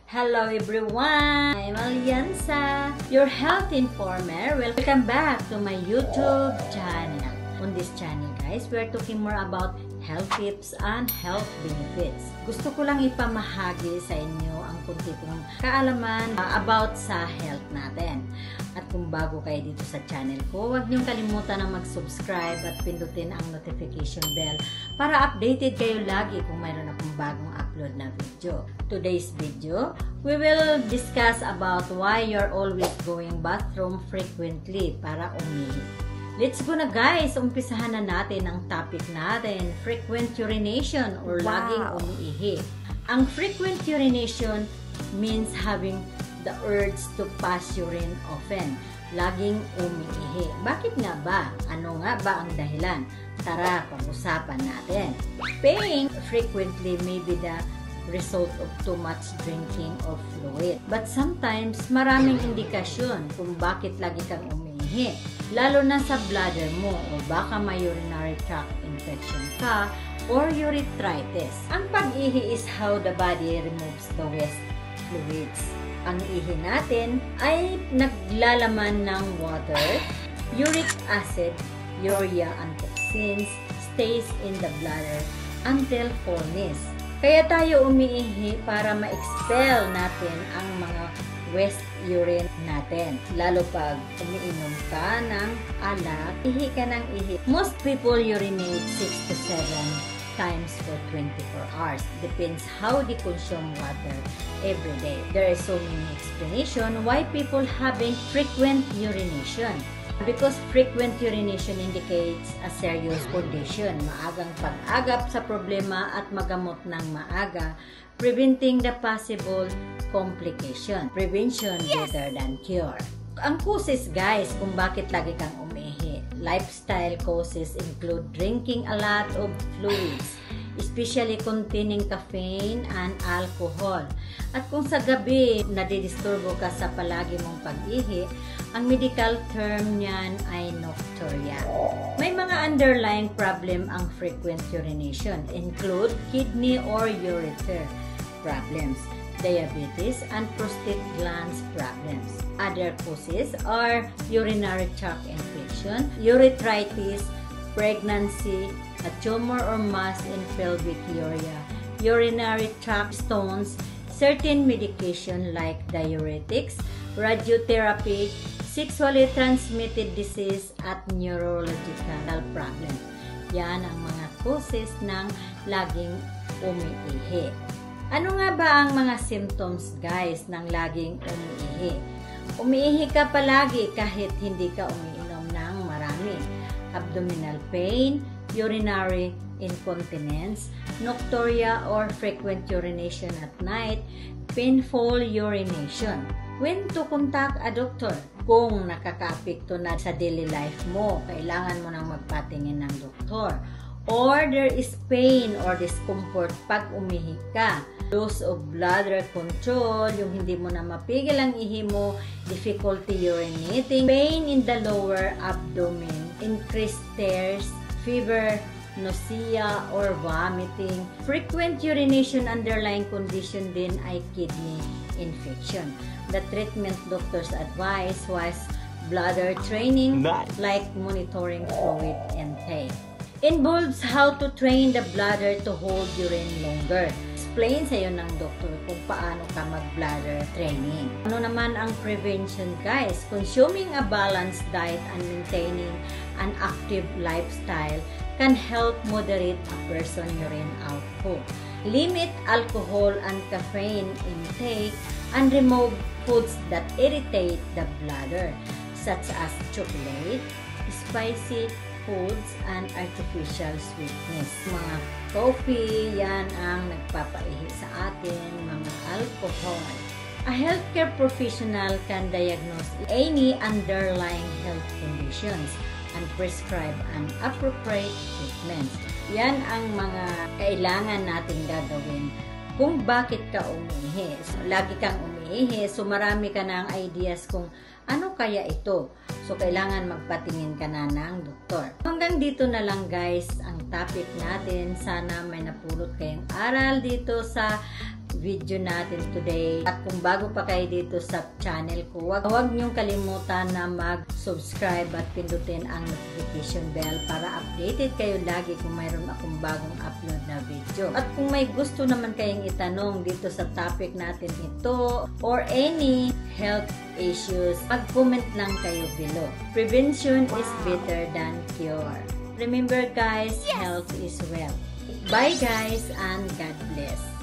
Hello everyone! I'm Alianza, your health informer. Welcome back to my YouTube channel. On this channel guys, we're talking more about health tips and health benefits. Gusto ko lang ipamahagi sa inyo ang kunti kong kaalaman about sa health natin. At kung bago kayo dito sa channel ko, huwag niyong kalimutan na mag-subscribe at pindutin ang notification bell para updated kayo lagi kung mayroon akong bagong upload na video. Today's video, we will discuss about why you're always going bathroom frequently para umihi. Let's go na guys! Umpisahan na natin ang topic natin, frequent urination or laging umiihi. Ang frequent urination means having the urge to pass urine often. Laging umiihi. Bakit nga ba? Ano nga ba ang dahilan? Tara, pag-usapan natin. Peeing frequently may be the result of too much drinking of fluid. But sometimes, maraming indikasyon kung bakit lagi kang umiihi. Lalo na sa bladder mo o baka may urinary tract infection ka or urethritis. Ang pag-ihi is how the body removes the waste fluids. Ang ihi natin ay naglalaman ng water, uric acid, urea, and toxins stays in the bladder until fullness. Kaya tayo umiihi para ma-expel natin ang mga waste urine natin. Lalo pag umiinom ka ng alak, ihi ka ng ihi. Most people urinate 6 to 7 times for 24 hours. Depends how they consume water every day. There is so many explanation why people having frequent urination. Because frequent urination indicates a serious condition. Maagang pag-agap sa problema at magamot ng maaga, preventing the possible complication. Prevention better than cure. Ang causes guys kung bakit lagi kang umihi. Lifestyle causes include drinking a lot of fluids, especially containing caffeine and alcohol. At kung sa gabi nadidisturbo ka sa palagi mong pag-ihi, ang medical term niyan ay nocturia. May mga underlying problem ang frequent urination, include kidney or ureter problems, diabetes, and prostate glands problems. Other causes are urinary tract infection, urethritis, pregnancy, a tumor or mass in pelvic area, urinary tract stones, certain medication like diuretics, radiotherapy, sexually transmitted disease, at neurological problems. Yan ang mga causes ng laging umiihi. Ano nga ba ang mga symptoms guys ng laging umiihi? Umiihi ka palagi kahit hindi ka umiinom ng marami. Abdominal pain, urinary incontinence, nocturia or frequent urination at night, painful urination. When to contact a doctor? Kung nakaka-apekto na sa daily life mo, kailangan mo nang magpatingin ng doktor. Or there is pain or discomfort pag umihi ka. Loss of bladder control, yung hindi mo na mapigil ang ihi mo, difficulty urinating, pain in the lower abdomen, increased thirst, fever, nausea, or vomiting. Frequent urination underlying condition din ay kidney infection. The treatment doctors advice was bladder training, like monitoring fluid intake. Involves how to train the bladder to hold urine longer. Explain sa iyo ng doktor kung paano ka mag-bladder training. Ano naman ang prevention guys? Consuming a balanced diet and maintaining an active lifestyle can help moderate a person's urine output. Limit alcohol and caffeine intake and remove foods that irritate the bladder, such as chocolate, spicy foods, and artificial sweetness. Mga coffee, yan ang nagpapaihi sa atin, mga alcohol. A healthcare professional can diagnose any underlying health conditions and prescribe an appropriate treatment. Yan ang mga kailangan natin gagawin kung bakit ka umiihi. So, lagi kang umiihi, so marami ka ng ideas kung ano kaya ito. So, kailangan magpatingin ka na ng doktor. Hanggang dito na lang guys ang topic natin. Sana may napulot kayong aral dito sa video natin today. At kung bago pa kayo dito sa channel ko, huwag niyong kalimutan na mag-subscribe at pindutin ang notification bell para updated kayo lagi kung mayroon akong bagong upload na video. At kung may gusto naman kayong itanong dito sa topic natin ito or any health issues, mag-comment lang kayo below. Prevention is better than cure. Remember guys, health is wealth. Bye guys and God bless.